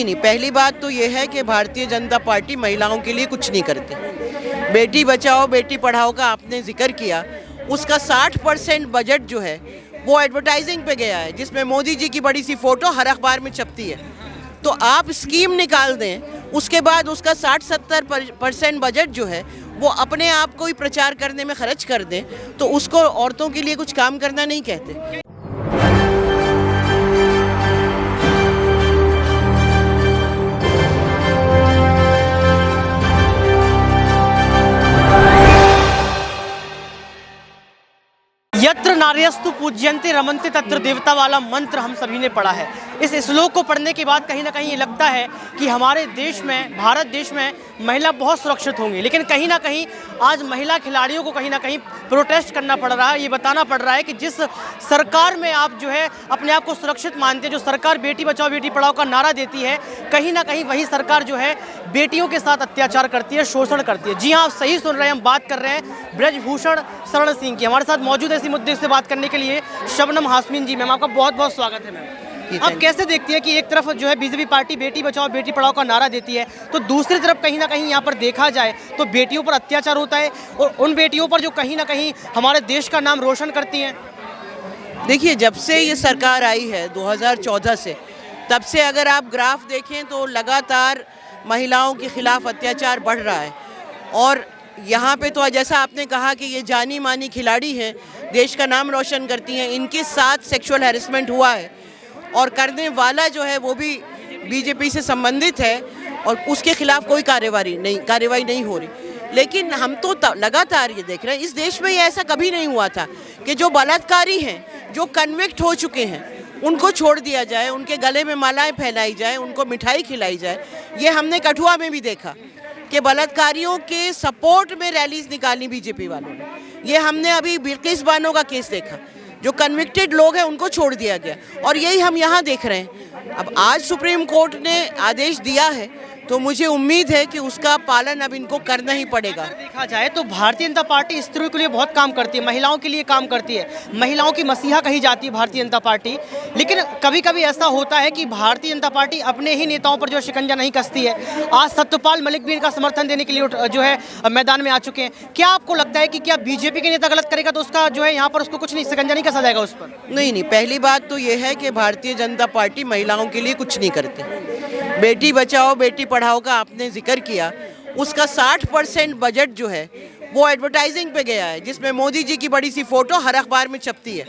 नहीं, पहली बात तो ये है कि भारतीय जनता पार्टी महिलाओं के लिए कुछ नहीं करती। बेटी बचाओ बेटी पढ़ाओ का आपने जिक्र किया, उसका 60% बजट जो है वो एडवर्टाइजिंग पे गया है, जिसमें मोदी जी की बड़ी सी फोटो हर अखबार में छपती है। तो आप स्कीम निकाल दें, उसके बाद उसका 60-70% बजट जो है वो अपने आप को ही प्रचार करने में खर्च कर दें, तो उसको औरतों के लिए कुछ काम करना नहीं कहते। यत्र नार्यस्तु पूज्यन्ते रमन्ते तत्र देवता वाला मंत्र हम सभी ने पढ़ा है। इस श्लोक को पढ़ने के बाद कहीं ना कहीं ये लगता है कि हमारे देश में, भारत देश में महिला बहुत सुरक्षित होंगी, लेकिन कहीं ना कहीं आज महिला खिलाड़ियों को कहीं ना कहीं प्रोटेस्ट करना पड़ रहा है। ये बताना पड़ रहा है कि जिस सरकार में आप जो है अपने आप को सुरक्षित मानते हैं, जो सरकार बेटी बचाओ बेटी पढ़ाओ का नारा देती है, कहीं ना कहीं वही सरकार जो है बेटियों के साथ अत्याचार करती है, शोषण करती है। जी हाँ, आप सही सुन रहे हैं, हम बात कर रहे हैं ब्रजभूषण शरण सिंह की। हमारे साथ मौजूद है इसी मुद्दे से बात करने के लिए शबनम हाशमीन जी। मैम, आपका बहुत बहुत स्वागत है। मैम, आप कैसे देखती हैं कि एक तरफ जो है बीजेपी पार्टी बेटी बचाओ बेटी पढ़ाओ का नारा देती है, तो दूसरी तरफ कहीं ना कहीं यहाँ पर देखा जाए तो बेटियों पर अत्याचार होता है, और उन बेटियों पर जो कहीं ना कहीं हमारे देश का नाम रोशन करती हैं? देखिए, जब से ये सरकार आई है 2014 से, तब से अगर आप ग्राफ देखें तो लगातार महिलाओं के खिलाफ अत्याचार बढ़ रहा है। और यहाँ पे तो जैसा आपने कहा कि ये जानी मानी खिलाड़ी हैं, देश का नाम रोशन करती हैं, इनके साथ सेक्सुअल हैरेसमेंट हुआ है और करने वाला जो है वो भी बीजेपी से संबंधित है, और उसके खिलाफ कोई कार्रवाई नहीं हो रही। लेकिन हम तो लगातार ये देख रहे हैं, इस देश में ये ऐसा कभी नहीं हुआ था कि जो बलात्कारी हैं, जो कन्विक्ट हो चुके हैं, उनको छोड़ दिया जाए, उनके गले में मालाएं फैलाई जाए, उनको मिठाई खिलाई जाए। ये हमने कठुआ में भी देखा कि बलात्कारियों के सपोर्ट में रैलीज निकाली बीजेपी वालों ने। ये हमने अभी बिल्किस बानो का केस देखा, जो कन्विक्टेड लोग हैं उनको छोड़ दिया गया, और यही हम यहाँ देख रहे हैं। अब आज सुप्रीम कोर्ट ने आदेश दिया है, तो मुझे उम्मीद है कि उसका पालन अब इनको करना ही पड़ेगा। देखा जाए तो भारतीय जनता पार्टी स्त्रियों के लिए बहुत काम करती है, महिलाओं के लिए काम करती है, महिलाओं की मसीहा कही जाती है भारतीय जनता पार्टी। लेकिन कभी कभी ऐसा होता है कि भारतीय जनता पार्टी अपने ही नेताओं पर जो शिकंजा नहीं कसती है। आज सत्यपाल मलिक भी इनका समर्थन देने के लिए जो है मैदान में आ चुके हैं। क्या आपको लगता है कि क्या बीजेपी के नेता गलत करेगा तो उसका जो है यहाँ पर उसको कुछ नहीं, शिकंजा नहीं कसा जाएगा उस पर? नहीं, पहली बात तो ये है कि भारतीय जनता पार्टी महिलाओं के लिए कुछ नहीं करती। बेटी बचाओ बेटी पढ़ाओ का आपने जिक्र किया, उसका 60% बजट जो है वो एडवर्टाइजिंग पे गया है, जिसमें मोदी जी की बड़ी सी फोटो हर अखबार में छपती है।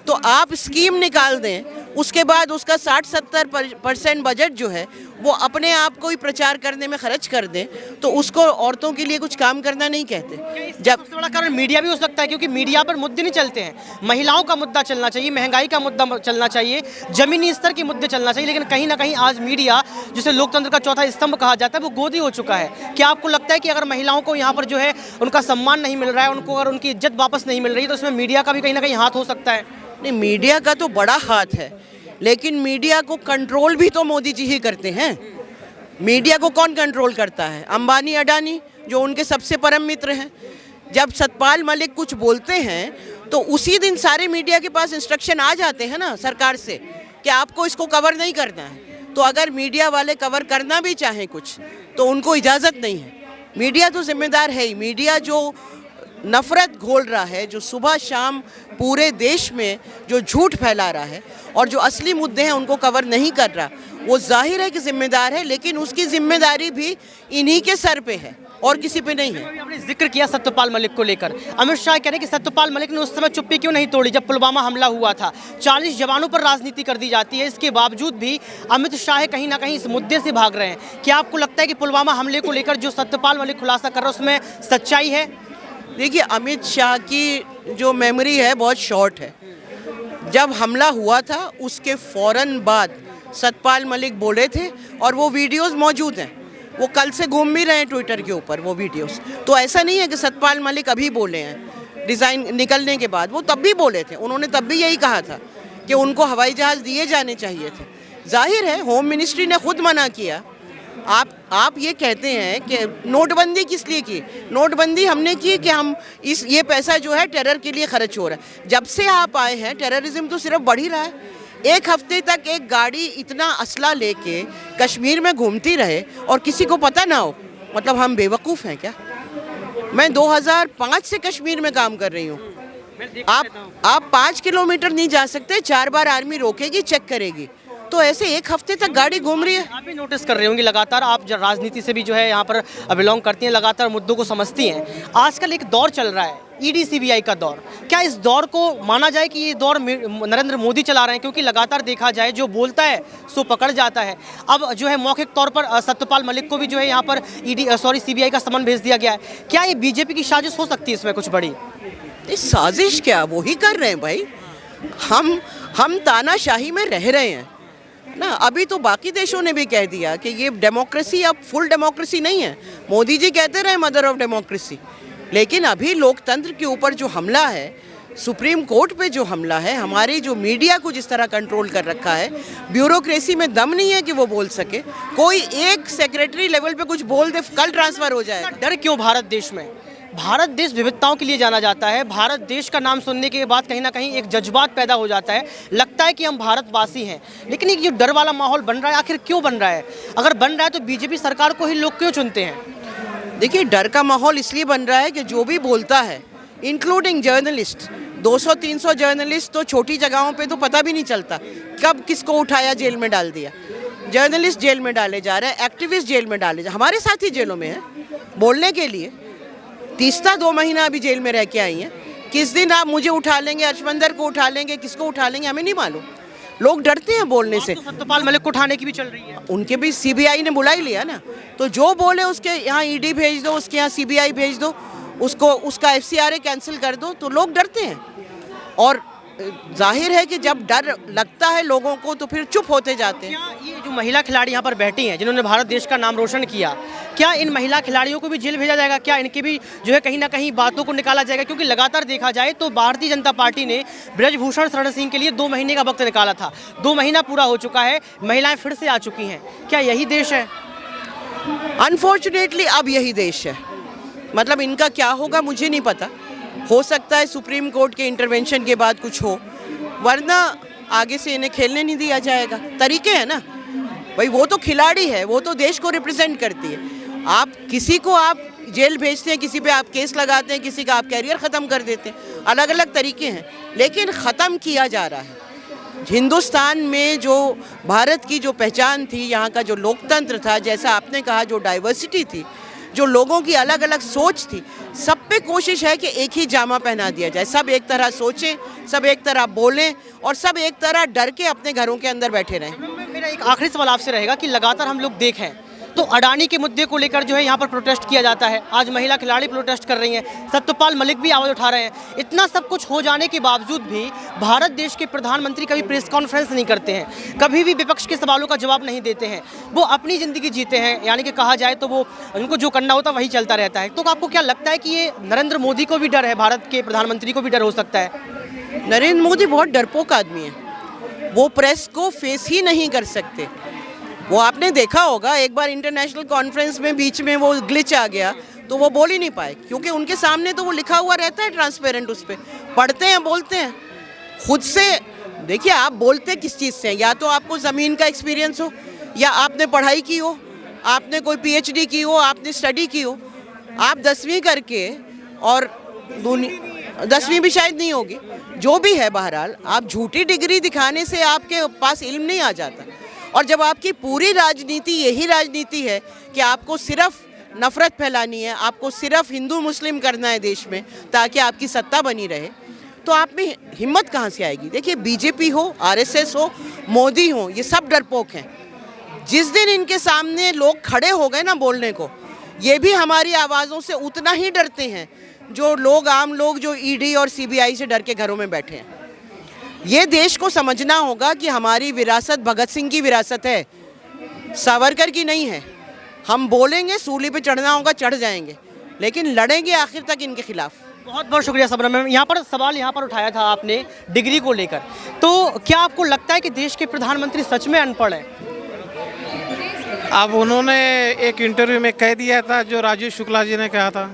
तो आप स्कीम निकाल दें, उसके बाद उसका 60-70% बजट जो है वो अपने आप को ही प्रचार करने में खर्च कर दें, तो उसको औरतों के लिए कुछ काम करना नहीं कहते। जब सबसे बड़ा कारण मीडिया भी हो सकता है, क्योंकि मीडिया पर मुद्दे नहीं चलते हैं। महिलाओं का मुद्दा चलना चाहिए, महंगाई का मुद्दा चलना चाहिए, जमीनी स्तर के मुद्दे चलना चाहिए, लेकिन कहीं ना कहीं आज मीडिया, जिसे लोकतंत्र का चौथा स्तंभ कहा जाता है, वो गोदी हो चुका है। क्या आपको लगता है कि अगर महिलाओं को यहाँ पर जो है उनका सम्मान नहीं मिल रहा है, उनको अगर उनकी इज्जत वापस नहीं मिल रही, तो उसमें मीडिया का भी कहीं ना कहीं हाथ हो सकता है? नहीं, मीडिया का तो बड़ा हाथ है, लेकिन मीडिया को कंट्रोल भी तो मोदी जी ही करते हैं। मीडिया को कौन कंट्रोल करता है? अंबानी अडानी, जो उनके सबसे परम मित्र हैं। जब सतपाल मलिक कुछ बोलते हैं तो उसी दिन सारे मीडिया के पास इंस्ट्रक्शन आ जाते हैं ना सरकार से कि आपको इसको कवर नहीं करना है। तो अगर मीडिया वाले कवर करना भी चाहें कुछ, तो उनको इजाज़त नहीं है। मीडिया तो जिम्मेदार है ही। मीडिया जो नफ़रत घोल रहा है, जो सुबह शाम पूरे देश में जो झूठ फैला रहा है और जो असली मुद्दे हैं उनको कवर नहीं कर रहा, वो जाहिर है कि जिम्मेदार है, लेकिन उसकी जिम्मेदारी भी इन्हीं के सर पे है और किसी पे नहीं है। आपने जिक्र किया सत्यपाल मलिक को लेकर, अमित शाह कह रहे हैं कि सत्यपाल मलिक ने उस समय चुप्पी क्यों नहीं तोड़ी जब पुलवामा हमला हुआ था। 40 जवानों पर राजनीति कर दी जाती है, इसके बावजूद भी अमित शाह कहीं ना कहीं इस मुद्दे से भाग रहे हैं। क्या आपको लगता है कि पुलवामा हमले को लेकर जो सत्यपाल मलिक खुलासा कर रहे हैं उसमें सच्चाई है? देखिए, अमित शाह की जो मेमोरी है बहुत शॉर्ट है। जब हमला हुआ था उसके फ़ौरन बाद सतपाल मलिक बोले थे, और वो वीडियोस मौजूद हैं, वो कल से घूम भी रहे हैं ट्विटर के ऊपर वो वीडियोस। तो ऐसा नहीं है कि सतपाल मलिक अभी बोले हैं, डिज़ाइन निकलने के बाद वो तब भी बोले थे। उन्होंने तब भी यही कहा था कि उनको हवाई जहाज़ दिए जाने चाहिए थे। जाहिर है होम मिनिस्ट्री ने खुद मना किया। आप ये कहते हैं कि नोटबंदी किस लिए की? नोटबंदी हमने की कि हम ये पैसा जो है टेरर के लिए खर्च हो रहा है। जब से आप आए हैं टेररिज्म तो सिर्फ बढ़ ही रहा है। एक हफ्ते तक एक गाड़ी इतना असला लेके कश्मीर में घूमती रहे और किसी को पता ना हो, मतलब हम बेवकूफ़ हैं क्या? मैं 2005 से कश्मीर में काम कर रही हूँ। आप 5 किलोमीटर नहीं जा सकते, 4 बार आर्मी रोकेगी, चेक करेगी। तो ऐसे एक हफ्ते तक गाड़ी घूम रही है। आप भी नोटिस कर रहे होंगे लगातार, आप राजनीति से भी जो है यहाँ पर बिलोंग करती हैं, लगातार मुद्दों को समझती हैं। आजकल एक दौर चल रहा है ईडी सीबीआई का दौर। क्या इस दौर को माना जाए कि ये दौर नरेंद्र मोदी चला रहे हैं? क्योंकि लगातार देखा जाए जो बोलता है सो पकड़ जाता है। अब जो है मौखिक तौर पर सत्यपाल मलिक को भी जो है यहाँ पर सीबीआई का समन भेज दिया गया है। क्या ये बीजेपी की साजिश हो सकती है इसमें कुछ बड़ी? साजिश क्या, वो ही कर रहे हैं भाई। हम तानाशाही में रह रहे हैं ना। अभी तो बाकी देशों ने भी कह दिया कि ये डेमोक्रेसी अब फुल डेमोक्रेसी नहीं है। मोदी जी कहते रहे मदर ऑफ डेमोक्रेसी, लेकिन अभी लोकतंत्र के ऊपर जो हमला है, सुप्रीम कोर्ट पे जो हमला है, हमारी जो मीडिया को जिस तरह कंट्रोल कर रखा है, ब्यूरोक्रेसी में दम नहीं है कि वो बोल सके। कोई एक सेक्रेटरी लेवल पे कुछ बोल दे, कल ट्रांसफर हो जाएगा। डर क्यों भारत देश में? भारत देश विविधताओं के लिए जाना जाता है। भारत देश का नाम सुनने के बाद कहीं ना कहीं एक जज्बात पैदा हो जाता है, लगता है कि हम भारतवासी हैं। लेकिन ये जो डर वाला माहौल बन रहा है, आखिर क्यों बन रहा है? अगर बन रहा है तो बीजेपी सरकार को ही लोग क्यों चुनते हैं? देखिए, डर का माहौल इसलिए बन रहा है कि जो भी बोलता है, इंक्लूडिंग जर्नलिस्ट, 200-300 जर्नलिस्ट तो छोटी जगहों पे तो पता भी नहीं चलता कब किसको उठाया जेल में डाल दिया। जर्नलिस्ट जेल में डाले जा रहे हैं, एक्टिविस्ट जेल में डाले जा, हमारे साथी जेलों में हैं बोलने के लिए। तीस्ता 2 महीना अभी जेल में रह के आई हैं। किस दिन आप मुझे उठा लेंगे, अर्शमंदर को उठा लेंगे, किसको उठा लेंगे, हमें नहीं मालूम। लोग डरते हैं बोलने से। तो सत्यपाल मलिक को उठाने की भी चल रही है। उनके भी सीबीआई ने बुला ही लिया ना, तो जो बोले उसके यहाँ ईडी भेज दो, उसके यहाँ सीबीआई भेज दो, उसका एफसीआरए कैंसिल कर दो। तो लोग डरते हैं, और जाहिर है कि जब डर लगता है लोगों को तो फिर चुप होते जाते हैं। क्या ये जो महिला खिलाड़ी यहाँ पर बैठी हैं, जिन्होंने भारत देश का नाम रोशन किया, क्या इन महिला खिलाड़ियों को भी जेल भेजा जाएगा? क्या इनके भी जो है कहीं ना कहीं बातों को निकाला जाएगा? क्योंकि लगातार देखा जाए तो भारतीय जनता पार्टी ने ब्रजभूषण शरण सिंह के लिए 2 महीने का वक्त निकाला था। 2 महीना पूरा हो चुका है, महिलाएं फिर से आ चुकी हैं। क्या यही देश है? अनफॉर्चुनेटली अब यही देश है। मतलब इनका क्या होगा मुझे नहीं पता। हो सकता है सुप्रीम कोर्ट के इंटरवेंशन के बाद कुछ हो, वरना आगे से इन्हें खेलने नहीं दिया जाएगा। तरीके हैं ना भाई, वो तो खिलाड़ी है, वो तो देश को रिप्रेजेंट करती है। आप किसी को आप जेल भेजते हैं, किसी पे आप केस लगाते हैं, किसी का आप कैरियर ख़त्म कर देते हैं। अलग अलग तरीके हैं, लेकिन ख़त्म किया जा रहा है। हिंदुस्तान में जो भारत की जो पहचान थी, यहाँ का जो लोकतंत्र था, जैसा आपने कहा, जो डाइवर्सिटी थी, जो लोगों की अलग अलग सोच थी, सब पे कोशिश है कि एक ही जामा पहना दिया जाए। सब एक तरह सोचें, सब एक तरह बोलें, और सब एक तरह डर के अपने घरों के अंदर बैठे रहें। मेरा एक आखिरी सवाल आपसे रहेगा कि लगातार हम लोग देखें तो अडानी के मुद्दे को लेकर जो है यहाँ पर प्रोटेस्ट किया जाता है। आज महिला खिलाड़ी प्रोटेस्ट कर रही हैं, सत्यपाल मलिक भी आवाज़ उठा रहे हैं। इतना सब कुछ हो जाने के बावजूद भी भारत देश के प्रधानमंत्री कभी प्रेस कॉन्फ्रेंस नहीं करते हैं, कभी भी विपक्ष के सवालों का जवाब नहीं देते हैं। वो अपनी ज़िंदगी जीते हैं, यानी कि कहा जाए तो वो उनको जो करना होता वही चलता रहता है। तो आपको क्या लगता है कि ये नरेंद्र मोदी को भी डर है, भारत के प्रधानमंत्री को भी डर हो सकता है? नरेंद्र मोदी बहुत डरपोक आदमी है। वो प्रेस को फेस ही नहीं कर सकते। वो आपने देखा होगा, एक बार इंटरनेशनल कॉन्फ्रेंस में बीच में वो ग्लिच आ गया तो वो बोल ही नहीं पाए, क्योंकि उनके सामने तो वो लिखा हुआ रहता है ट्रांसपेरेंट, उस पर पढ़ते हैं, बोलते हैं खुद से। देखिए, आप बोलते किस चीज़ से हैं? या तो आपको ज़मीन का एक्सपीरियंस हो, या आपने पढ़ाई की हो, आपने कोई PhD की हो, आपने स्टडी की हो। आप 10वीं करके, और 10वीं भी शायद नहीं होगी, जो भी है, बहरहाल आप झूठी डिग्री दिखाने से आपके पास इल्म नहीं आ जाता। और जब आपकी पूरी राजनीति यही राजनीति है कि आपको सिर्फ नफ़रत फैलानी है, आपको सिर्फ हिंदू मुस्लिम करना है देश में ताकि आपकी सत्ता बनी रहे, तो आप में हिम्मत कहाँ से आएगी? देखिए, बीजेपी हो, RSS हो, मोदी हो, ये सब डरपोक हैं। जिस दिन इनके सामने लोग खड़े हो गए ना बोलने को, ये भी हमारी आवाज़ों से उतना ही डरते हैं जो लोग, आम लोग जो ED और CBI से डर के घरों में बैठे हैं। ये देश को समझना होगा कि हमारी विरासत भगत सिंह की विरासत है, सावरकर की नहीं है। हम बोलेंगे, सूली पे चढ़ना होगा, चढ़ जाएंगे, लेकिन लड़ेंगे आखिर तक इनके खिलाफ। बहुत बहुत शुक्रिया सबरम मैम। यहाँ पर सवाल उठाया था आपने डिग्री को लेकर, तो क्या आपको लगता है कि देश के प्रधानमंत्री सच में अनपढ़ हैं? अब उन्होंने एक इंटरव्यू में कह दिया था जो राजीव शुक्ला जी ने कहा था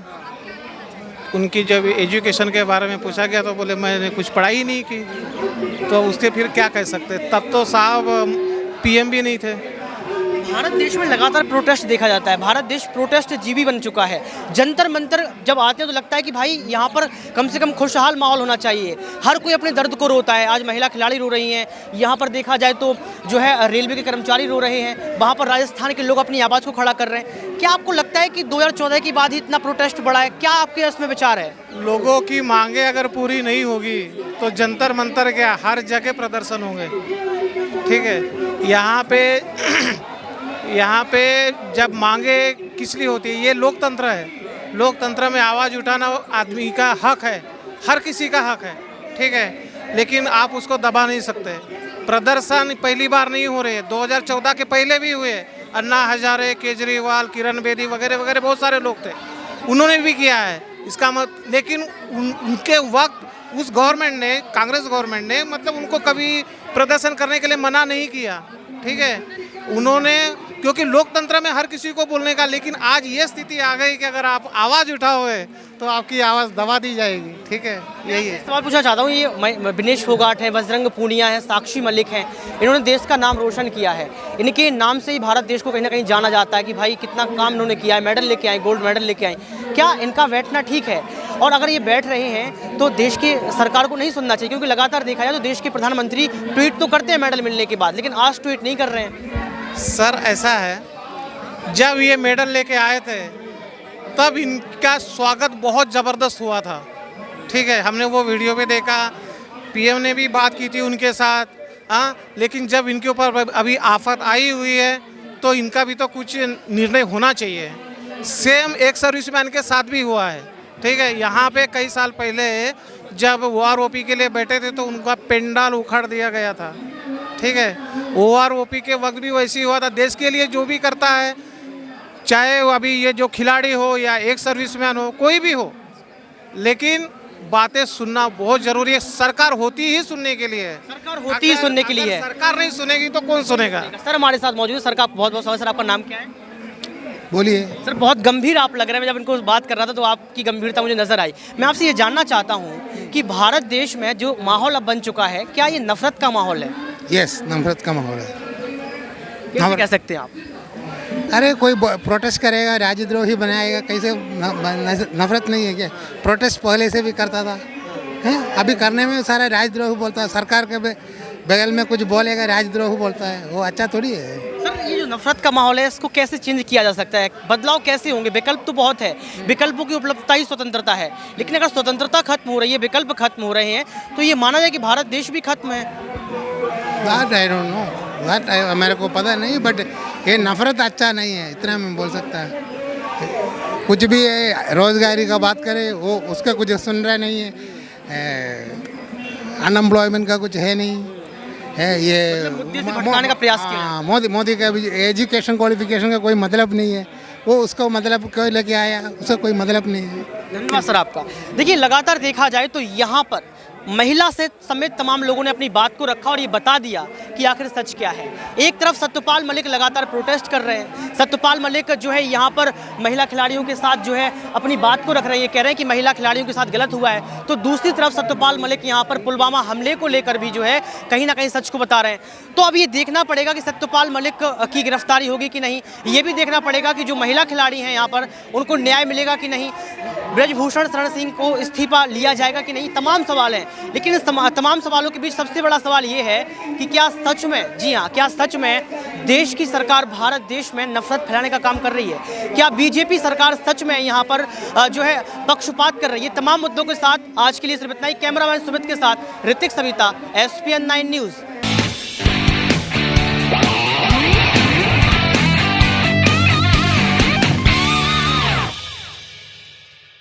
उनकी जब एजुकेशन के बारे में पूछा गया तो बोले मैंने कुछ पढ़ाई नहीं की, तो उसके फिर क्या कह सकते। तब तो साहब पीएम भी नहीं थे। भारत देश में लगातार प्रोटेस्ट देखा जाता है, भारत देश प्रोटेस्ट जीवी बन चुका है। जंतर मंतर जब आते हैं तो लगता है कि भाई यहाँ पर कम से कम खुशहाल माहौल होना चाहिए, हर कोई अपने दर्द को रोता है। आज महिला खिलाड़ी रो रही हैं, यहाँ पर देखा जाए तो जो है रेलवे के कर्मचारी रो रहे हैं, वहाँ पर राजस्थान के लोग अपनी आवाज़ को खड़ा कर रहे हैं। क्या आपको लगता है कि 2014 के बाद ही इतना प्रोटेस्ट बढ़ा है? क्या आपके इसमें विचार है? लोगों की मांगे अगर पूरी नहीं होगी तो जंतर मंतर क्या हर जगह प्रदर्शन होंगे। ठीक है, यहाँ पे जब मांगे किस लिए होती है, ये लोकतंत्र है। लोकतंत्र में आवाज़ उठाना आदमी का हक है, हर किसी का हक है। ठीक है, लेकिन आप उसको दबा नहीं सकते। प्रदर्शन पहली बार नहीं हो रहे हैं, 2014 के पहले भी हुए। अन्ना हजारे, केजरीवाल, किरण बेदी वगैरह वगैरह बहुत सारे लोग थे, उन्होंने भी किया है इसका लेकिन उनके वक्त उस गवर्नमेंट ने, कांग्रेस गवर्नमेंट ने मतलब उनको कभी प्रदर्शन करने के लिए मना नहीं किया। ठीक है, उन्होंने, क्योंकि लोकतंत्र में हर किसी को बोलने का, लेकिन आज ये स्थिति आ गई कि अगर आप आवाज़ उठाओगे तो आपकी आवाज़ दबा दी जाएगी। ठीक है, यही है। सवाल पूछना चाहता हूँ, ये विनेश फोगाट है, बजरंग पूनिया है, साक्षी मलिक हैं, इन्होंने देश का नाम रोशन किया है। इनके नाम से ही भारत देश को कहीं ना कहीं जाना जाता है कि भाई कितना काम इन्होंने किया है, मेडल लेके आए, गोल्ड मेडल लेके आए। क्या इनका बैठना ठीक है? और अगर ये बैठ रहे हैं तो देश की सरकार को नहीं सुनना चाहिए? क्योंकि लगातार देखा जाए तो देश के प्रधानमंत्री ट्वीट तो करते हैं मेडल मिलने के बाद, लेकिन आज ट्वीट नहीं कर रहे हैं। सर ऐसा है, जब ये मेडल लेके आए थे तब इनका स्वागत बहुत ज़बरदस्त हुआ था। ठीक है, हमने वो वीडियो पे देखा, पीएम ने भी बात की थी उनके साथ। हाँ, लेकिन जब इनके ऊपर अभी आफत आई हुई है तो इनका भी तो कुछ निर्णय होना चाहिए। सेम एक सर्विसमैन के साथ भी हुआ है। ठीक है, यहाँ पे कई साल पहले जब OROP के लिए बैठे थे तो उनका पेंडाल उखाड़ दिया गया था। ठीक है, OROP के वक्त भी वैसे ही हुआ था। देश के लिए जो भी करता है, चाहे अभी ये जो खिलाड़ी हो या एक सर्विसमैन हो, कोई भी हो, लेकिन बातें सुनना बहुत ज़रूरी है। सरकार होती ही सुनने के लिए है। सरकार होती ही सुनने के लिए है। सरकार नहीं सुनेगी तो कौन सुनेगा? सर हमारे साथ मौजूद है, सर का बहुत बहुत स्वागत। सर आपका नाम क्या है? बोलिए। सर बहुत गंभीर आप लग रहे हैं, मैं जब इनको बात कर रहा था तो आपकी गंभीरता मुझे नजर आई। मैं आपसे ये जानना चाहता हूँ कि भारत देश में जो माहौल अब बन चुका है, क्या ये नफरत का माहौल है? यस, नफरत का माहौल है। कैसे कह सकते हैं आप? अरे कोई प्रोटेस्ट करेगा, राजद्रोही बनाएगा, कैसे नफरत नहीं है क्या? प्रोटेस्ट पहले से भी करता था, हैं? अभी करने में सारा राजद्रोही बोलता है। सरकार के बगल में कुछ बोलेगा राजद्रोही बोलता है, वो अच्छा थोड़ी है। सर ये जो नफरत का माहौल है, इसको कैसे चेंज किया जा सकता है? बदलाव कैसे होंगे? विकल्प तो बहुत है, विकल्पों की उपलब्धता ही स्वतंत्रता है, लेकिन अगर स्वतंत्रता खत्म हो रही है, विकल्प खत्म हो रहे हैं, तो ये माना जाए कि भारत देश भी खत्म है। आई डोंट नो, मेरे को पता नहीं, बट ये नफरत अच्छा नहीं है, इतना मैं बोल सकता है। कुछ भी रोजगारी का बात करे वो उसका कुछ सुन रहा नहीं है, अनएम्प्लॉयमेंट का कुछ है नहीं है। ये मुद्दे से भटकाने का प्रयास किया। मोदी का एजुकेशन क्वालिफिकेशन का कोई मतलब नहीं है, वो उसको मतलब कोई लेके आया, उसका कोई मतलब नहीं है। धन्यवाद सर आपका। देखिए लगातार देखा जाए तो यहाँ पर महिला से समेत तमाम लोगों ने अपनी बात को रखा और ये बता दिया कि आखिर सच क्या है। एक तरफ सत्यपाल मलिक लगातार प्रोटेस्ट कर रहे हैं, सत्यपाल मलिक जो है यहाँ पर महिला खिलाड़ियों के साथ जो है अपनी बात को रख रहे हैं, ये कह रहे हैं कि महिला खिलाड़ियों के साथ गलत हुआ है। तो दूसरी तरफ सत्यपाल मलिक यहाँ पर पुलवामा हमले को लेकर भी जो है कहीं ना कहीं सच को बता रहे हैं। तो अब ये देखना पड़ेगा कि सत्यपाल मलिक की गिरफ्तारी होगी कि नहीं, ये भी देखना पड़ेगा कि जो महिला खिलाड़ी हैं यहाँ पर उनको न्याय मिलेगा कि नहीं, ब्रजभूषण शरण सिंह को इस्तीफा लिया जाएगा कि नहीं। तमाम सवाल हैं, लेकिन इस तमाम सवालों के बीच सबसे बड़ा सवाल ये है कि क्या सच में, जी हाँ, क्या सच में देश की सरकार भारत देश में नफरत फैलाने का काम कर रही है? क्या बीजेपी सरकार सच में यहाँ पर जो है पक्षपात कर रही है? तमाम मुद्दों के साथ आज के लिए सिर्फ इतना ही। कैमरामैन सुमित के साथ ऋतिक सविता, SPN 9 न्यूज़।